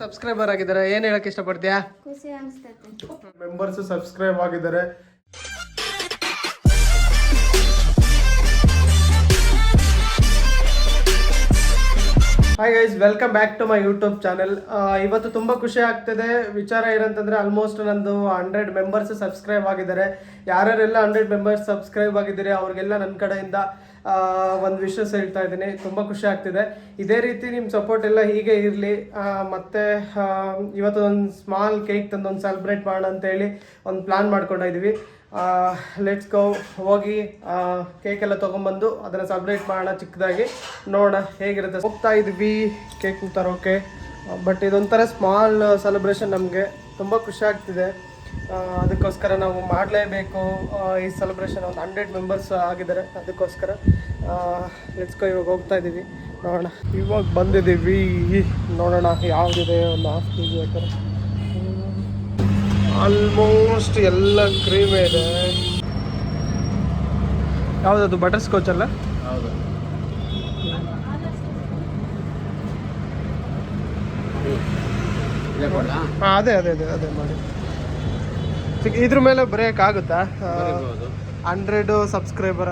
Subscriber ಆಗಿದ್ದಾರೆ, ಏನ್ ಹೇಳಕ್ ಇಷ್ಟಪಡ್ತೀಯಾ? ಖುಷಿ ಅನಿಸ್ತೈತೆ. ಮೆಂಬರ್ಸ್ ಸಬ್ಸ್ಕ್ರೈಬ್ ಆಗಿದ್ದಾರೆ. Hi guys, welcome back to my YouTube channel. ಇವತ್ತು ತುಂಬ ಖುಷಿ ಆಗ್ತಿದೆ. ವಿಚಾರ ಏನಂತಂದರೆ ಆಲ್ಮೋಸ್ಟ್ ನಂದು 100 ಮೆಂಬರ್ಸ್ ಸಬ್ಸ್ಕ್ರೈಬ್ ಆಗಿದ್ದಾರೆ. ಯಾರ್ಯಾರೆಲ್ಲ 100 ಮೆಂಬರ್ಸ್ ಸಬ್ಸ್ಕ್ರೈಬ್ ಆಗಿದ್ದೀರಿ ಅವ್ರಿಗೆಲ್ಲ ನನ್ನ ಕಡೆಯಿಂದ ಒಂದು ವಿಷಸ್ ಹೇಳ್ತಾ ಇದ್ದೀನಿ. ತುಂಬ ಖುಷಿ ಆಗ್ತಿದೆ. ಇದೇ ರೀತಿ ನಿಮ್ಮ ಸಪೋರ್ಟ್ ಎಲ್ಲ ಹೀಗೆ ಇರಲಿ. ಮತ್ತು ಇವತ್ತು ಒಂದು ಸ್ಮಾಲ್ ಕೇಕ್ ತಂದು ಒಂದು ಸೆಲೆಬ್ರೇಟ್ ಮಾಡೋಣ ಅಂತೇಳಿ ಒಂದು ಪ್ಲ್ಯಾನ್ ಮಾಡ್ಕೊಂಡಿದ್ದೀವಿ. ಲೆಟ್ಸ್ ಗೋ, ಹೋಗಿ ಕೇಕ್ ಎಲ್ಲ ತೊಗೊಂಬಂದು ಅದನ್ನು ಸೆಲೆಬ್ರೇಟ್ ಮಾಡೋಣ ಚಿಕ್ಕದಾಗಿ, ನೋಡೋಣ ಹೇಗಿರುತ್ತೆ. ಹೋಗ್ತಾ ಇದ್ವಿ ಕೇಕ್ ತರೋಕೆ. ಬಟ್ ಇದೊಂಥರ ಸ್ಮಾಲ್ ಸೆಲೆಬ್ರೇಷನ್. ನಮಗೆ ತುಂಬ ಖುಷಿ ಆಗ್ತಿದೆ. ಅದಕ್ಕೋಸ್ಕರ ನಾವು ಮಾಡಲೇಬೇಕು ಈ ಸೆಲೆಬ್ರೇಷನ್. ಒಂದು 100 ಮೆಂಬರ್ಸ್ ಆಗಿದ್ದಾರೆ, ಅದಕ್ಕೋಸ್ಕರ ಲೆಟ್ಸ್ ಗೋ. ಇವಾಗ ಹೋಗ್ತಾ ಇದ್ದೀವಿ, ನೋಡೋಣ. ಇವಾಗ ಬಂದಿದ್ದೀವಿ, ನೋಡೋಣ ಯಾವುದಿದೆ. ಒಂದು ½ kg ಬೇಕಾರೆ ಆಲ್ಮೋಸ್ಟ್ ಎಲ್ಲ ಕ್ರೀಮೇ ಇದೆ. ಯಾವುದದು ಬಟರ್ ಸ್ಕಾಚ್ ಅಲ್ಲ? ಹೌದು. ಅದೇ ಅದೇ ಅದೇ ಅದೇ ಮಾಡಿ. ಇದ್ರ ಮೇಲೆ ಬರೆಯೋಕ್ಕಾಗುತ್ತಾ? 100 ಸಬ್ಸ್ಕ್ರೈಬರ್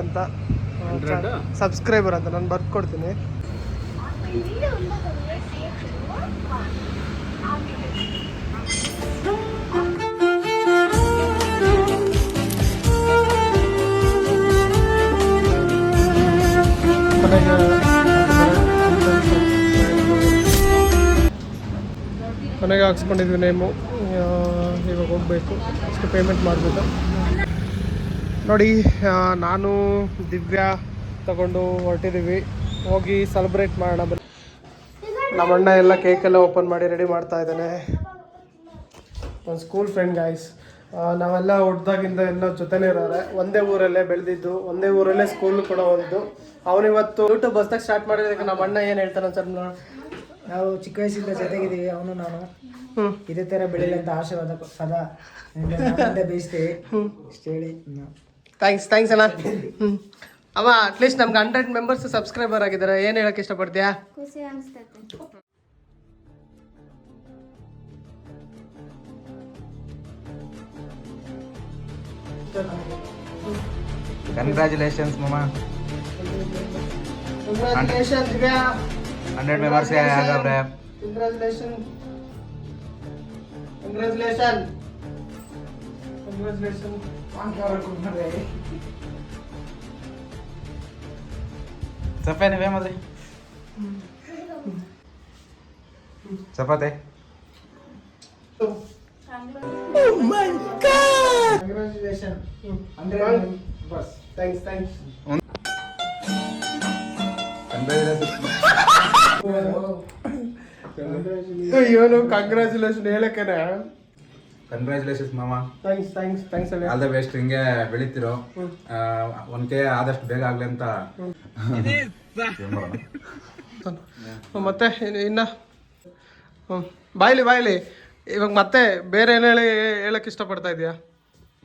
ಅಂತ ನಾನು ಬರ್ಕೊಡ್ತೀನಿ. ಮನೆಗೆ ಹಾಕ್ಸ್ಕೊಂಡಿದ್ವಿ ನೇಮು. ಇವಾಗ ಹೋಗಬೇಕು, ಅಷ್ಟು ಪೇಮೆಂಟ್ ಮಾಡಬೇಕು. ನೋಡಿ, ನಾನು ದಿವ್ಯಾ ತಗೊಂಡು ಹೊರಟಿದ್ದೀವಿ. ಹೋಗಿ ಸೆಲೆಬ್ರೇಟ್ ಮಾಡೋಣ ಬನ್ನಿ. ನಮ್ಮಣ್ಣ ಎಲ್ಲ ಕೇಕೆಲ್ಲ ಓಪನ್ ಮಾಡಿ ರೆಡಿ ಮಾಡ್ತಾ ಇದ್ದಾನೆ. ಒಂದು ಸ್ಕೂಲ್ ಫ್ರೆಂಡ್ ಗೈಸ್. ನಾವೆಲ್ಲ ಹುಡ್ದಾಗಿಂದ ಎಲ್ಲ ಜೊತೆನೇ ಇರೋರೆ. ಒಂದೇ ಊರಲ್ಲೇ ಬೆಳೆದಿದ್ದು, ಒಂದೇ ಊರಲ್ಲೇ ಸ್ಕೂಲ್ ಕೂಡ ಹೋಗಿದ್ದು. ಅವನಿವತ್ತು ಯೂಟ್ಯೂಬ್ ಹೊಸ್ದಾಗಿ ಸ್ಟಾರ್ಟ್ ಮಾಡಿದ್ದಕ್ಕೆ ನಮ್ಮ ಅಣ್ಣ ಏನು ಹೇಳ್ತಾನೆ ಸರ್? ನಾವು ಚಿಕ್ಕ ವಯಸ್ಸಿಂದ ಜೊತೆಗಿದ್ದೀವಿ. ಅವನು ನಾನು ಇದೇ ಥರ ಬೆಳೀಲಿ ಅಂತ ಆಶೀರ್ವಾದ ಸದಾ ಬೇಯಿಸ್ತೀವಿ ಇಷ್ಟು ಹೇಳಿ. ಥ್ಯಾಂಕ್ಸ್ ಅಣ್ಣ. ಅವ ಅಟ್ಲೀಸ್ಟ್ ನಮ್ಗೆ 100 ಮೆಂಬರ್ಸ್ ಸಬ್ಸ್ಕ್ರೈಬರ್ ಆಗಿದ್ದಾರೆ, ಏನು ಹೇಳಕ್ಕೆ ಇಷ್ಟಪಡ್ತೀಯಾ? ಖುಷಿ ಅನಿಸ್ತೈತೆ. ಕಂಗ್ರ್ಯಾಚುಲೇಷನ್ಸ್ ಮಾಮಾ. ಕಂಗ್ರ್ಯಾಚುಲೇಷನ್ ದಿವ್ಯಾ. 100 ಮೆಂಬರ್ಸ್ ಆಗವ್ರೆ. ಕಂಗ್ರ್ಯಾಚುಲೇಷನ್. ಚಪಾತಿ ನೀವೇ ಮಾಡ್ರಿ. ಚಪಾತಿ. Oh my God! Congratulations. 100 members. Thanks. ಇವನು ಕಂಗ್ರ್ಯಾಚುಲೇಷನ್ ಹೇಳಕ್ಕೇನೆ. ಕಂಗ್ರ್ಯಾಚುಲೇಷನ್ಸ್ ಮಾಮಾ. Thanks all the best. ಹಿಂಗೆ ಬೆಳಿತಿರೋ 1K ಆದಷ್ಟು ಬೇಗ ಆಗ್ಲಿ ಅಂತ. ಮತ್ತೆ ಇನ್ನ ಬಾಯ್ಲಿ ಇವಾಗ ಮತ್ತೆ ಬೇರೆ ಏನು ಹೇಳಕ್ ಇಷ್ಟಪಡ್ತಾ ಇದೀಯಾ?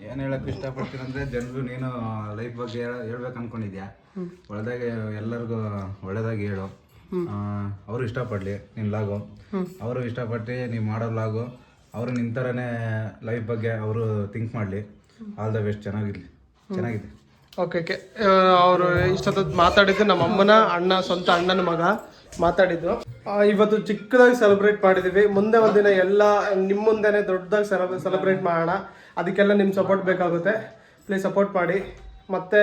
ಏನು ಹೇಳಕ್ ಇಷ್ಟಪಡ್ತೀನಿ ಅಂದ್ರೆ, ಜನರು ನೀನು ಲೈಫ್ ಬಗ್ಗೆ ಹೇಳ್ಬೇಕು ಅನ್ಕೊಂಡಿದ್ಯಾ. ಒಳ್ಳೆದಾಗಿ ಎಲ್ಲರಿಗೂ ಒಳ್ಳೇದಾಗಿ ಹೇಳು. ಅವರು ಇಷ್ಟಪಡಲಿ ನಿನ್ನ ಲಾಗು. ಅವರು ಇಷ್ಟಪಟ್ಟು ನೀವು ಮಾಡೋ ಲಾಗು. ಅವರು ನಿನ್ನ ಥರನೇ ಲೈಫ್ ಬಗ್ಗೆ ಅವರು ಥಿಂಕ್ ಮಾಡಲಿ. All the best. ಚೆನ್ನಾಗಿದೆ. ಓಕೆ. ಅವರು ಇಷ್ಟೊತ್ತು ಮಾತಾಡಿದ್ದು ನಮ್ಮ ಅಮ್ಮನ ಅಣ್ಣ, ಸ್ವಂತ ಅಣ್ಣನ ಮಗ ಮಾತಾಡಿದ್ದು. ಇವತ್ತು ಚಿಕ್ಕದಾಗಿ ಸೆಲೆಬ್ರೇಟ್ ಮಾಡಿದ್ದೀವಿ. ಮುಂದೆ ಒಂದಿನ ಎಲ್ಲ ನಿಮ್ಮ ಮುಂದೆನೇ ದೊಡ್ಡದಾಗಿ ಸೆಲೆಬ್ರೇಟ್ ಮಾಡೋಣ. ಅದಕ್ಕೆಲ್ಲ ನಿಮ್ಮ ಸಪೋರ್ಟ್ ಬೇಕಾಗುತ್ತೆ. ಪ್ಲೀಸ್ ಸಪೋರ್ಟ್ ಮಾಡಿ. ಮತ್ತು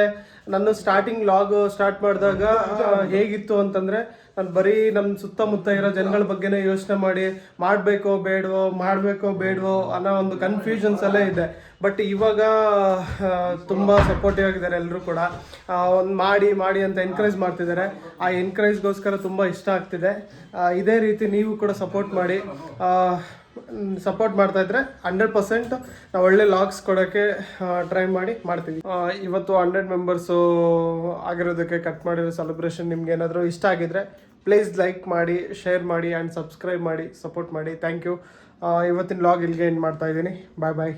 ನಾನು ಸ್ಟಾರ್ಟಿಂಗ್ ಲಾಗ್ ಸ್ಟಾರ್ಟ್ ಮಾಡಿದಾಗ ಹೇಗಿತ್ತು ಅಂತಂದರೆ, ನಾನು ಬರೀ ನಮ್ಮ ಸುತ್ತಮುತ್ತ ಇರೋ ಜನಗಳ ಬಗ್ಗೆನೇ ಯೋಚನೆ ಮಾಡಿ ಮಾಡಬೇಕೋ ಬೇಡವೋ ಅನ್ನೋ ಒಂದು ಕನ್ಫ್ಯೂಷನ್ಸಲ್ಲೇ ಇದೆ. ಬಟ್ ಇವಾಗ ತುಂಬ ಸಪೋರ್ಟಿವ್ ಆಗಿದ್ದಾರೆ ಎಲ್ಲರೂ ಕೂಡ. ಒಂದು ಮಾಡಿ ಅಂತ ಎನ್ಕರೇಜ್ ಮಾಡ್ತಿದ್ದಾರೆ. ಆ ಎನ್ಕರೇಜ್ಗೋಸ್ಕರ ತುಂಬ ಇಷ್ಟ ಆಗ್ತಿದೆ. ಇದೇ ರೀತಿ ನೀವು ಕೂಡ ಸಪೋರ್ಟ್ ಮಾಡಿ. ಸಪೋರ್ಟ್ ಮಾಡ್ತಾ ಇದ್ರೆ 100% ನಾವು ಒಳ್ಳೆ ಲಾಗ್ಸ್ ಕೊಡೋಕ್ಕೆ ಟ್ರೈ ಮಾಡ್ತೀವಿ. ಇವತ್ತು 100 ಮೆಂಬರ್ಸು ಆಗಿರೋದಕ್ಕೆ ಕಟ್ ಮಾಡಿರೋ ಸೆಲೆಬ್ರೇಷನ್ ನಿಮ್ಗೆ ಏನಾದರೂ ಇಷ್ಟ ಆಗಿದ್ರೆ ಪ್ಲೀಸ್ ಲೈಕ್ ಮಾಡಿ, ಶೇರ್ ಮಾಡಿ ಆ್ಯಂಡ್ ಸಬ್ಸ್ಕ್ರೈಬ್ ಮಾಡಿ, ಸಪೋರ್ಟ್ ಮಾಡಿ. Thank you. ಇವತ್ತಿನ ಲಾಗ್ ಇಲ್ಲಿಗೆ ಎಂಡ್ ಮಾಡ್ತಾ ಇದ್ದೀನಿ. ಬಾಯ್.